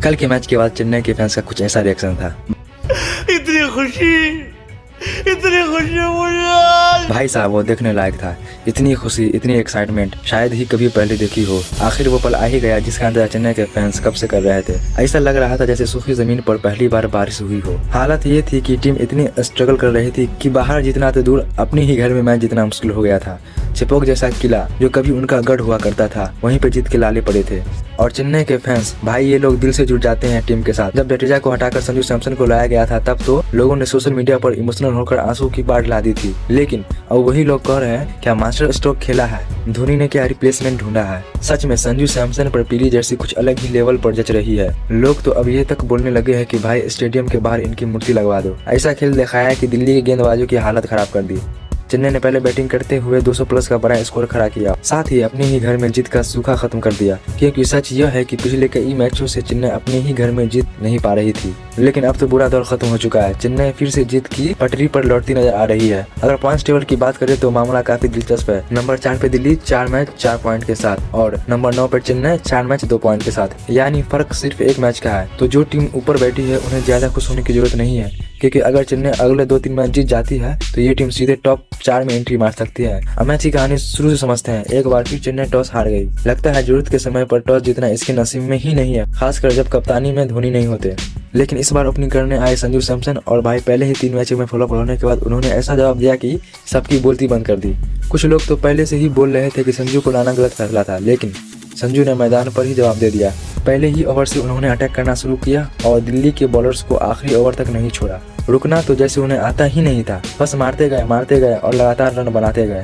कल के मैच के बाद चेन्नई के फैंस का कुछ ऐसा रिएक्शन था। इतनी खुशी मुझे भाई साहब वो देखने लायक था। इतनी खुशी, इतनी एक्साइटमेंट शायद ही कभी पहले देखी हो। आखिर वो पल आ ही गया जिसका अंदाजा चेन्नई के फैंस कब से कर रहे थे। ऐसा लग रहा था जैसे सूखी जमीन पर पहली बार बारिश हुई हो। हालत ये थी कि टीम इतनी स्ट्रगल कर रही थी कि बाहर जितना तो दूर अपने ही घर में मैच जितना मुश्किल हो गया था। चिपोक जैसा किला जो कभी उनका गढ़ हुआ करता था वहीं पे जीत के लाले पड़े थे। और चेन्नई के फैंस भाई ये लोग दिल से जुड़ जाते हैं टीम के साथ। जब जडेजा को हटाकर संजू सैमसन को लाया गया था तब तो लोगों ने सोशल मीडिया पर इमोशनल होकर आंसू की बाढ़ ला दी थी। लेकिन अब वही लोग कह रहे हैं क्या मास्टर स्ट्रोक खेला है, धोनी ने क्या रिप्लेसमेंट ढूंढा है। सच में संजू सैमसन पर पीली जर्सी कुछ अलग ही लेवल पर जच रही है। लोग तो अब ये तक बोलने लगे हैं कि भाई स्टेडियम के बाहर इनकी मूर्ति लगवा दो। ऐसा खेल दिखाया है कि दिल्ली के गेंदबाजों की हालत खराब कर दी। चेन्नई ने पहले बैटिंग करते हुए 200 प्लस का बड़ा स्कोर खड़ा किया, साथ ही अपने ही घर में जीत का सूखा खत्म कर दिया। क्योंकि सच यह है कि पिछले कई मैचों से चेन्नई अपने ही घर में जीत नहीं पा रही थी। लेकिन अब तो बुरा दौर खत्म हो चुका है। चेन्नई फिर से जीत की पटरी पर लौटती नजर आ रही है। अगर पॉइंट्स टेबल की बात करें तो मामला काफी दिलचस्प है। नंबर 4 पे दिल्ली 4 मैच 4 पॉइंट के साथ और नंबर 9 पर चेन्नई 4 मैच 2 पॉइंट के साथ। यानी फर्क सिर्फ 1 मैच का है। तो जो टीम ऊपर बैठी है उन्हें ज्यादा खुश होने की जरूरत नहीं है, क्योंकि अगर चेन्नई अगले 2-3 मैच जीत जाती है तो ये टीम सीधे टॉप 4 में एंट्री मार सकती है। अब मैच की कहानी शुरू से समझते हैं। एक बार फिर चेन्नई टॉस हार गई। लगता है जरूरत के समय पर टॉस जीतना इसके नसीब में ही नहीं है, खासकर जब कप्तानी में धोनी नहीं होते। लेकिन इस बार ओपनिंग करने आए संजू सैमसन और भाई पहले ही 3 मैचों में फ्लॉप होने के बाद उन्होंने ऐसा जवाब दिया कि सबकी बोलती बंद कर दी। कुछ लोग तो पहले से ही बोल रहे थे कि संजू को लाना गलत फैसला था, लेकिन संजू ने मैदान पर ही जवाब दे दिया। पहले ही ओवर से उन्होंने अटैक करना शुरू किया और दिल्ली के बॉलर्स को आखिरी ओवर तक नहीं छोड़ा। रुकना तो जैसे उन्हें आता ही नहीं था, बस मारते गए और लगातार रन बनाते गए।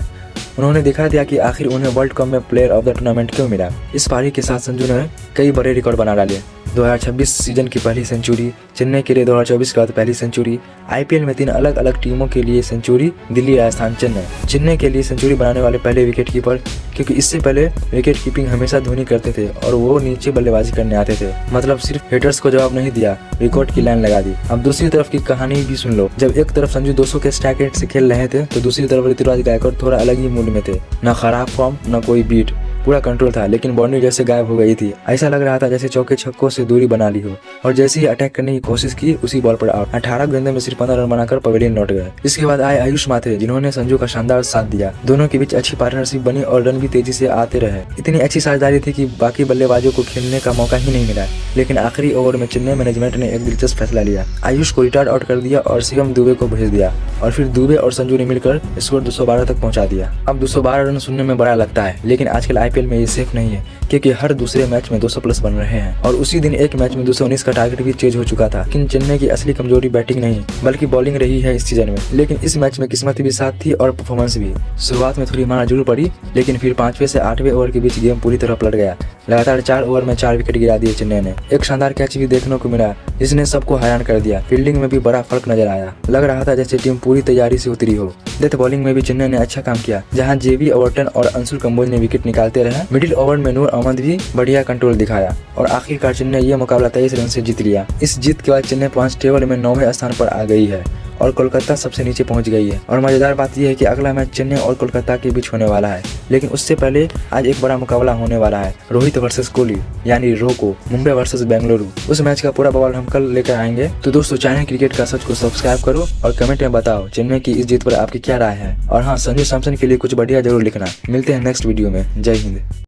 उन्होंने दिखा दिया कि आखिर उन्हें वर्ल्ड कप में प्लेयर ऑफ द टूर्नामेंट क्यों मिला। इस पारी के साथ संजू ने कई बड़े रिकॉर्ड बना डाले। 2026 सीजन की पहली सेंचुरी, चेन्नई के लिए 2024 के बाद पहली सेंचुरी, आईपीएल में 3 अलग अलग टीमों के लिए सेंचुरी, दिल्ली, राजस्थान, चेन्नई। चेन्नई के लिए सेंचुरी बनाने वाले पहले विकेट कीपर, क्योंकि इससे पहले विकेट कीपिंग हमेशा धोनी करते थे और वो नीचे बल्लेबाजी करने आते थे। मतलब सिर्फ हेटर्स को जवाब नहीं दिया, रिकॉर्ड की लाइन लगा दी। अब दूसरी तरफ की कहानी भी सुन लो। जब एक तरफ संजू 200 के स्ट्राइक रेट से खेल रहे थे तो दूसरी तरफ ऋतुराज गायकवाड़ थोड़ा अलग ही मूड में थे। न खराब फॉर्म न कोई बीट, पूरा कंट्रोल था, लेकिन बाउंड्री जैसे गायब हो गई थी। ऐसा लग रहा था जैसे चौके छक्कों से दूरी बना ली हो और जैसे ही अटैक करने की कोशिश की उसी बॉल पर आउट। 18 गेंदों में सिर्फ 15 रन बनाकर पवेलियन लौट गए। इसके बाद आए आयुष माथे, जिन्होंने संजू का शानदार साथ दिया। दोनों के बीच अच्छी पार्टनरशिप बनी और रन भी तेजी से आते रहे। इतनी अच्छी साझेदारी थी कि बाकी बल्लेबाजों को खेलने का मौका ही नहीं मिला। लेकिन आखिरी ओवर में चेन्नई मैनेजमेंट ने एक दिलचस्प फैसला लिया। आयुष को रिटायर्ड आउट कर दिया और शिवम दुबे को भेज दिया और फिर दुबे और संजू ने मिलकर स्कोर 212 तक पहुंचा दिया। अब 212 रन सुनने में बड़ा लगता है, लेकिन आजकल आईपीएल में ये सेफ नहीं है, क्योंकि हर दूसरे मैच में 200 प्लस बन रहे हैं। और उसी दिन एक मैच में 219 का टारगेट भी चेंज हो चुका था। लेकिन चेन्नई की असली कमजोरी बैटिंग नहीं बल्कि बॉलिंग रही है इस सीजन में। लेकिन इस मैच में किस्मत भी साथ थी और परफॉर्मेंस भी। शुरुआत में थोड़ी मार जरूर पड़ी, लेकिन फिर 5वें से 8वें ओवर के बीच गेम पूरी तरह पलट गया। लगातार 4 ओवर में 4 विकेट गिरा दिए चेन्नई ने। एक शानदार कैच भी देखने को मिला जिसने सबको हैरान कर दिया। फील्डिंग में भी बड़ा फर्क नजर आया। लग रहा था जैसे टीम पूरी तैयारी से उतरी हो। डेथ बॉलिंग में भी चेन्नई ने अच्छा काम किया, जहां जेबी ओवरटन और अंशुल कंबोज ने विकेट निकालते रहे। मिडिल ओवर में नूर अहमद भी बढ़िया कंट्रोल दिखाया और आखिरकार चेन्नई ये मुकाबला 23 रन से जीत लिया। इस जीत के बाद चेन्नई पॉइंट्स टेबल में 9वें स्थान पर आ गई है और कोलकाता सबसे नीचे पहुंच गई है। और मजेदार बात यह है कि अगला मैच चेन्नई और कोलकाता के बीच होने वाला है। लेकिन उससे पहले आज एक बड़ा मुकाबला होने वाला है, रोहित वर्सेस कोहली यानी रोको, मुंबई वर्सेस बेंगलुरु। उस मैच का पूरा बवाल हम कल लेकर आएंगे। तो दोस्तों चैनल क्रिकेट का सच को सब्सक्राइब करो और कमेंट में बताओ चेन्नई की इस जीत पर आपकी क्या राय है। और हाँ, संजू सैमसन के लिए कुछ बढ़िया जरूर लिखना। मिलते हैं नेक्स्ट वीडियो में। जय हिंद।